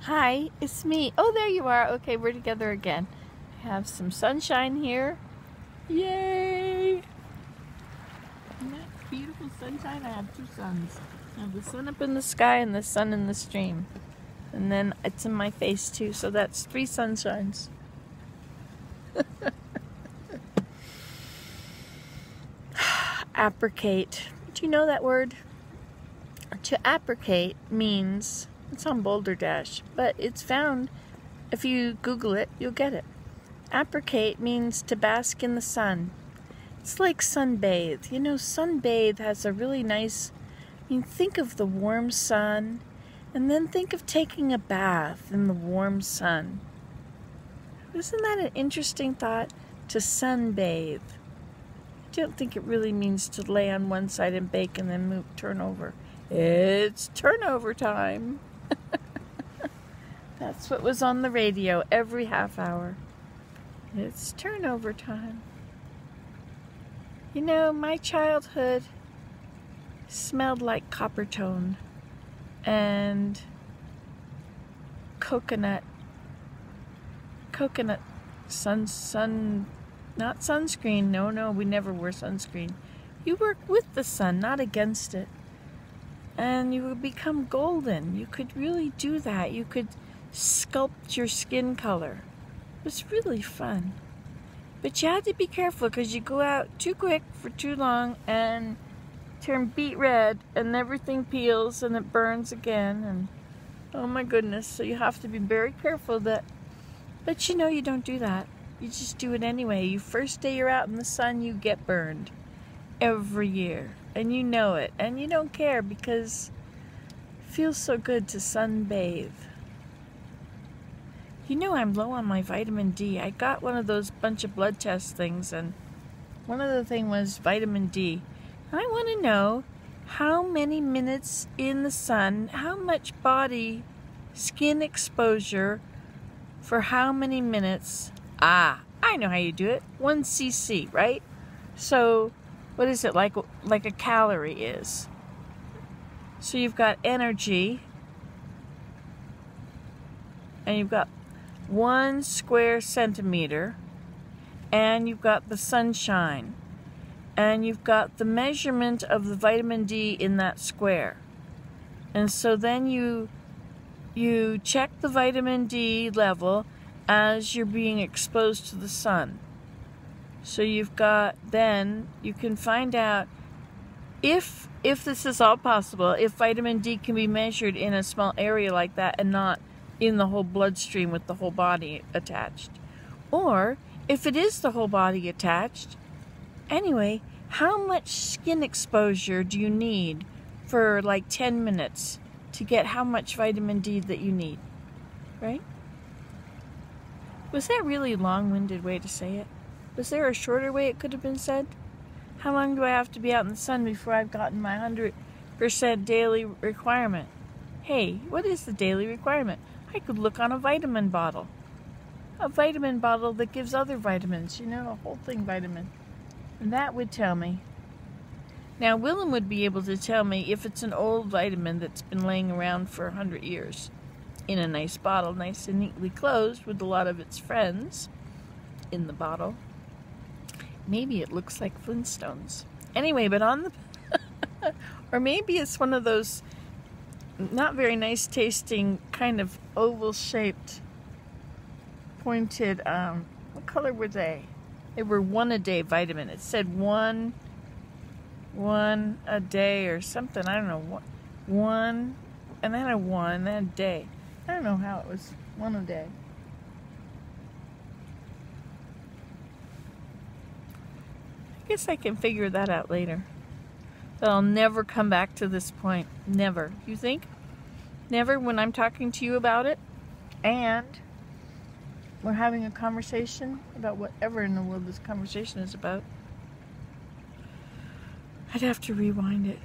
Hi, it's me. Oh, there you are. Okay, we're together again. I have some sunshine here. Yay! Isn't that beautiful sunshine? I have two suns. I have the sun up in the sky and the sun in the stream. And then it's in my face too, so that's 3 sunshines. Appricate. Do you know that word? To appricate means, it's on Boulder Dash, but it's found, if you Google it, you'll get it. Appricate means to bask in the sun. It's like sunbathe. You know, sunbathe has a really nice, think of the warm sun, and then think of taking a bath in the warm sun. Isn't that an interesting thought? To sunbathe. I don't think it really means to lay on one side and bake and then turn over. It's turnover time. That's what was on the radio every half hour. It's turnover time. You know, my childhood smelled like Coppertone and coconut not sunscreen. No, we never wore sunscreen. You work with the sun, not against it. And you would become golden. You could really do that. You could sculpt your skin color. It was really fun. But you had to be careful because you go out too quick for too long and turn beet red and everything peels and it burns again. And oh my goodness, so you have to be very careful that, but you know you don't do that. You just do it anyway. You first day you're out in the sun, you get burned every year. And you know it, and you don't care because it feels so good to sunbathe. You know I'm low on my vitamin D. I got one of those bunch of blood test things, and one of the things was vitamin D. I want to know how many minutes in the sun, how much body skin exposure for how many minutes. I know how you do it. 1 cc, right? So what is it, like a calorie is? So you've got energy, and you've got 1 square centimeter, and you've got the sunshine, and you've got the measurement of the vitamin D in that square. And so then you check the vitamin D level as you're being exposed to the sun. So you've got, then you can find out if this is all possible, if vitamin D can be measured in a small area like that and not in the whole bloodstream with the whole body attached. Or if it is the whole body attached, anyway, how much skin exposure do you need for like 10 minutes to get how much vitamin D that you need, right? Was that really a long-winded way to say it? Was there a shorter way it could have been said? How long do I have to be out in the sun before I've gotten my 100% daily requirement? Hey, what is the daily requirement? I could look on a vitamin bottle. A vitamin bottle that gives other vitamins, you know, a whole thing vitamin. And that would tell me. Now, Willem would be able to tell me if it's an old vitamin that's been laying around for 100 years in a nice bottle, nice and neatly closed with a lot of its friends in the bottle. Maybe it looks like Flintstones. Anyway, but on the... or maybe it's one of those not very nice tasting kind of oval-shaped, pointed, what color were they? They were 1 a day vitamin. It said one a day or something. I don't know. One, and then a 1, and then a day. I don't know how it was 1 a day. I guess I can figure that out later. But I'll never come back to this point. Never. You think? Never when I'm talking to you about it and we're having a conversation about whatever in the world this conversation is about. I'd have to rewind it.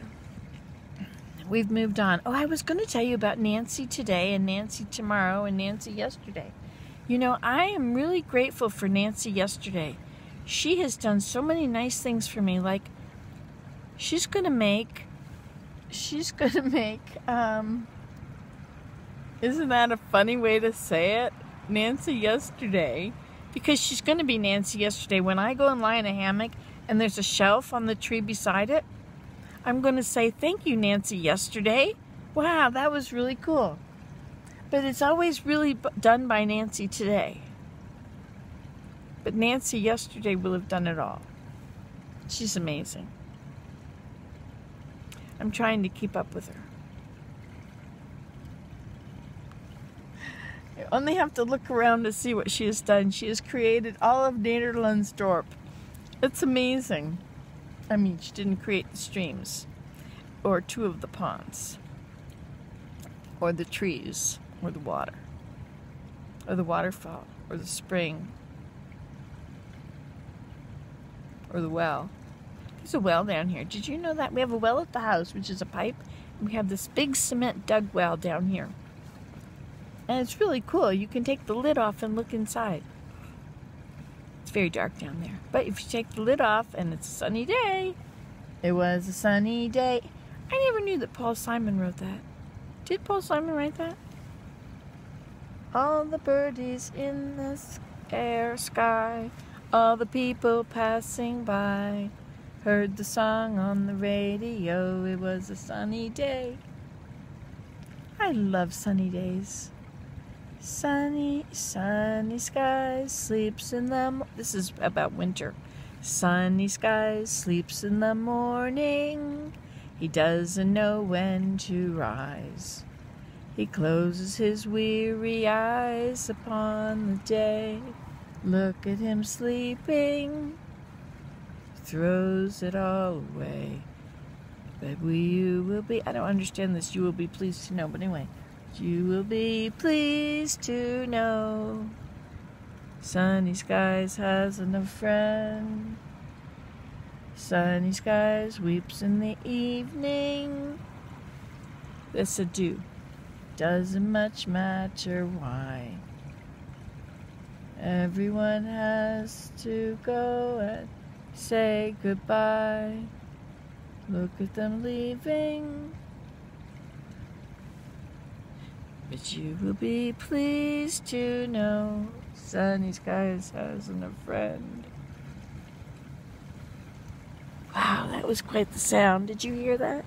We've moved on. Oh, I was going to tell you about Nancy today and Nancy tomorrow and Nancy yesterday. You know, I am really grateful for Nancy yesterday. She has done so many nice things for me. Like, she's gonna make Isn't that a funny way to say it? Nancy yesterday. Because she's going to be Nancy yesterday. When I go and lie in a hammock and there's a shelf on the tree beside it, I'm going to say, thank you, Nancy, yesterday. Wow, that was really cool. But it's always really done by Nancy today. But Nancy yesterday will have done it all. She's amazing. I'm trying to keep up with her. You only have to look around to see what she has done. She has created all of Nederlandsdorp. It's amazing. I mean, she didn't create the streams, or 2 of the ponds, or the trees, or the water, or the waterfall, or the spring, or the well. There's a well down here. Did you know that? We have a well at the house, which is a pipe, and we have this big cement dug well down here. And it's really cool. You can take the lid off and look inside. It's very dark down there. But if you take the lid off and it's a sunny day, it was a sunny day. I never knew that Paul Simon wrote that. Did Paul Simon write that? All the birdies in the air sky, all the people passing by, heard the song on the radio, it was a sunny day. I love sunny days. Sunny, sunny skies, sleeps in the... This is about winter. Sunny skies, sleeps in the morning. He doesn't know when to rise. He closes his weary eyes upon the day. Look at him sleeping. Throws it all away. But you will be... I don't understand this. You will be pleased to know. But anyway... You will be pleased to know Sunny Skies hasn't a friend. Sunny Skies weeps in the evening. This a do. Doesn't much matter why. Everyone has to go and say goodbye. Look at them leaving. But you will be pleased to know Sunny Skies hasn't a friend. Wow, that was quite the sound. Did you hear that?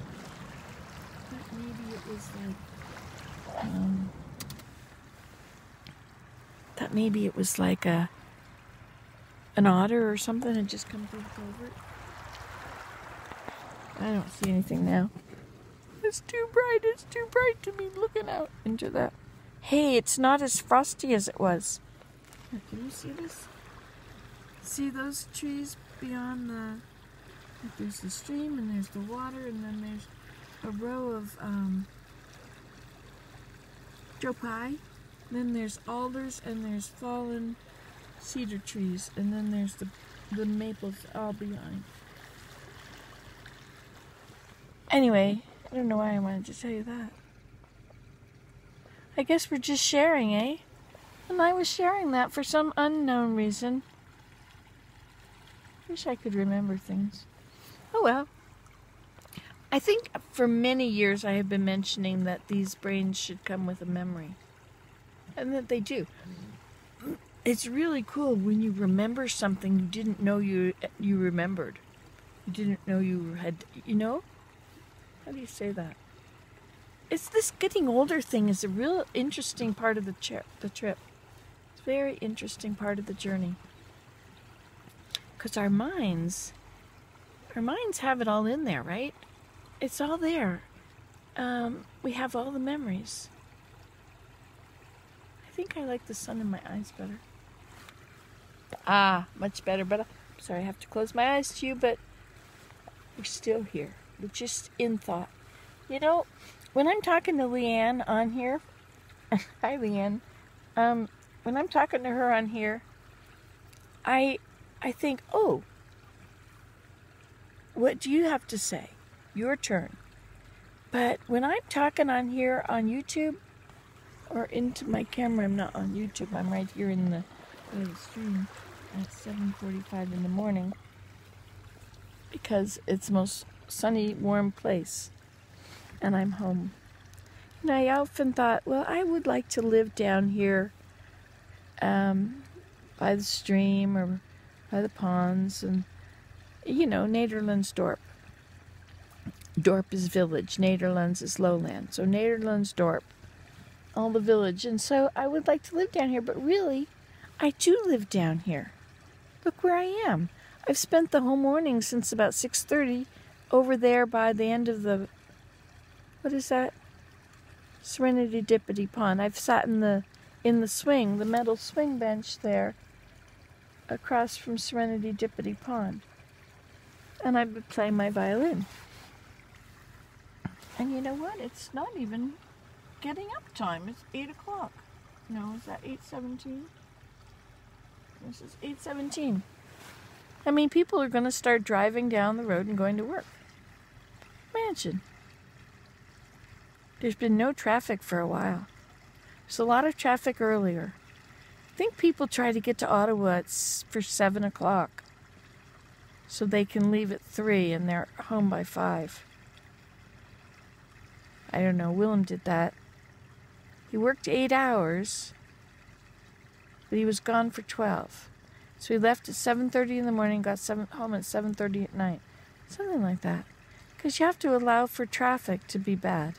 Maybe it was like, thought maybe it was like an otter or something had just come through the culvert. I don't see anything now. It's too bright to be looking out into that. Hey, it's not as frosty as it was. Here, can you see this? See those trees beyond the... There's the stream and there's the water and then there's a row of Joe Pye. Then there's alders and there's fallen cedar trees and then there's the maples all behind. Anyway, I don't know why I wanted to tell you that. I guess we're just sharing, eh? And I was sharing that for some unknown reason. Wish I could remember things. Oh well. I think for many years I have been mentioning that these brains should come with a memory. And that they do. It's really cool when you remember something you didn't know you remembered. You didn't know you had, you know? How do you say that? It's this getting older thing is a real interesting part of the trip. It's a very interesting part of the journey. Because our minds have it all in there, right? It's all there. We have all the memories. I think I like the sun in my eyes better. Ah, much better, but I'm sorry I have to close my eyes to you, but we're still here. We're just in thought. You know, when I'm talking to Leanne on here, hi Leanne, when I'm talking to her on here, I think, oh, what do you have to say? Your turn. But when I'm talking on here on YouTube, or into my camera, I'm not on YouTube, I'm right here in the stream at 7:45 in the morning, because it's the most sunny, warm place, and I'm home. And I often thought, well, I would like to live down here by the stream or by the ponds, and, you know, Nederlandsdorp. Dorp is village, Nederlands is lowland. So Nederlandsdorp, all the village. And so I would like to live down here, but really, I do live down here. Look where I am. I've spent the whole morning since about 6:30 over there by the end of the, what is that? Serenity Dippity Pond. I've sat in the swing, the metal swing bench there across from Serenity Dippity Pond. And I've been playing my violin. And you know what? It's not even getting up time. It's 8 o'clock. No, is that 8:17? This is 8:17. I mean, people are going to start driving down the road and going to work. Imagine. There's been no traffic for a while. There's a lot of traffic earlier. I think people try to get to Ottawa for 7 o'clock so they can leave at 3 and they're home by 5. I don't know. Willem did that. He worked 8 hours, but he was gone for 12. So he left at 7:30 in the morning, got home at 7:30 at night. Something like that. Because you have to allow for traffic to be bad.